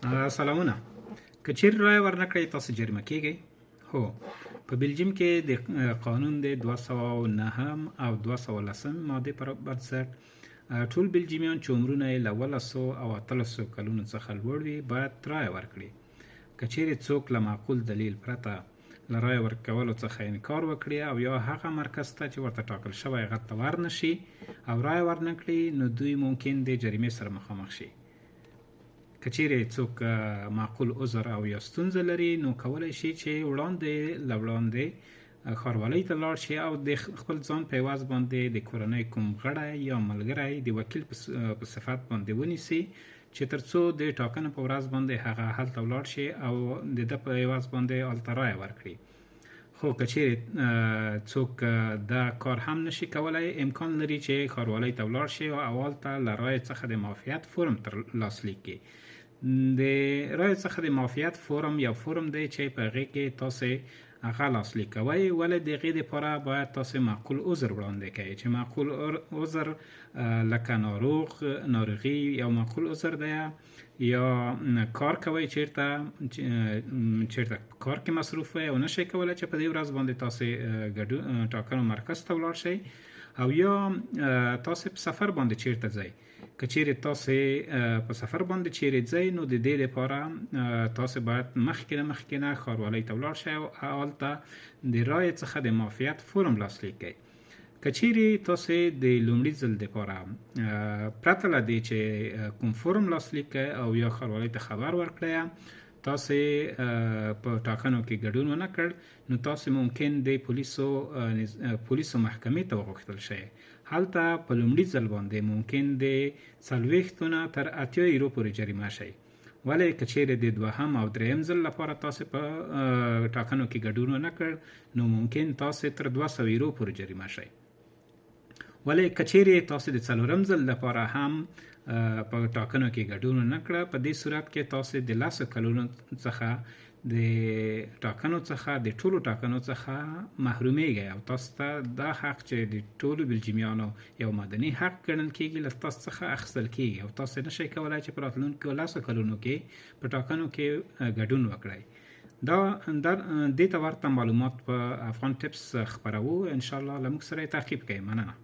سلامونه. که چیرې رایه ورنکړئ تاسو جریمه کیږئ؟ هو. په بلجیم کې د قانون د 209 او 210 ماده پر بنسټ ټول بلجیمیان چې عمرونه یې له 1200 او 1300 کلونو څخه لوړ وي باید رایه ورکړي. که چیرې څوک له معقول دلیل پرته له رایه ورکولو څخه انکار وکړي او یا هغه مرکز ته چې ورته ټاکل شوی هغه ته ورنشي او رایه ورنکړي نو دوی ممکن د جریمې سره مخامخ شي. که چیرې څوک معقول عذر او یا ستونزه لري نو کولی شي چې وړاندې ښاروالۍ ته لاړ شي او د خپل ځان په عوض باندې د کورنۍ کوم غړی یا ملګری د وکیل په صفت باندې ونیسي چې تر څو د ټاکنې په ورځ باندې هغه هلته ولاړ شي او د ده په عوض باندې هلته رایه ورکړي. خو که چیرې څوک دا کار هم نشي کولی امکان لري چې ښاروالۍ ته ولاړ شي او هلته له رایې څخه د معافیت فورم ترلاسلیک کړي. د رایې څخه د معافیت فورم یو فورم دی چې په هغې کې تاسې هغه لاسلیک کوئ، ولې د هغې دپاره باید تاسې معقول عذر وړاندې کوئ چې معقول عذر لکه ناروغي یو معقول عذر دی یا کار کوئ چیرته کار کې مصروف وئ او نشئ کولی چې په دې ورځ باندې تاسې ټاکنو مرکز ته ولاړ شئ او یا تاسې په سفر باندې چیرته ځئ. که چیرې تاسې په سفر باندې چیرې ځئ نو د دې لپاره تاسې باید مخکې نه ښاروالۍ ته ولاړ شئ او هلته د رایې څخه د معافیت فورم لاسلیک کړئ. که چیرې تاسې د لومړي ځل دپاره پرته له دې چې کوم فورم لاسلیک کړئ او یا ښاروالۍ ته خبر ورکړئ تاسې په ټاکنو کې ګډون ونه کړ نو تاسې ممکن د پولیسو محکمې ته وغوښتل شئ. هلته په لومړي ځل باندې ممکن د 40 نه تر 80 یورو پورې جریمه شئ، ولې که چیرې د دوهم او دریم ځل لپاره تاسې په ټاکنو کې ګډون ونه کړ نو ممکن تاسې تر 200 یورو پورې جریمه شئ. ولې که چیرې تاسې د څلورم ځل لپاره هم په ټاکنو کې ګډون ونه کړه په دې صورت کې تاسې د 10 کلونو څخه د ټاکنو څخه د ټولو ټاکنو څخه محرومیږئ او تاسو ته دا حق چې د ټولو بلجیمیانو یو مدني حق ګڼل کیږي له تاسو څخه اخیستل کیږي او تاسو نشئ کولی چې په راتلونکو 10 کلونو کې په ټاکنو کې ګډون وکړئ. دې ته ورته معلومات په افغان ټپس خپروو، انشاءالله له موږ سره یې تعقیب کړئ. مننه.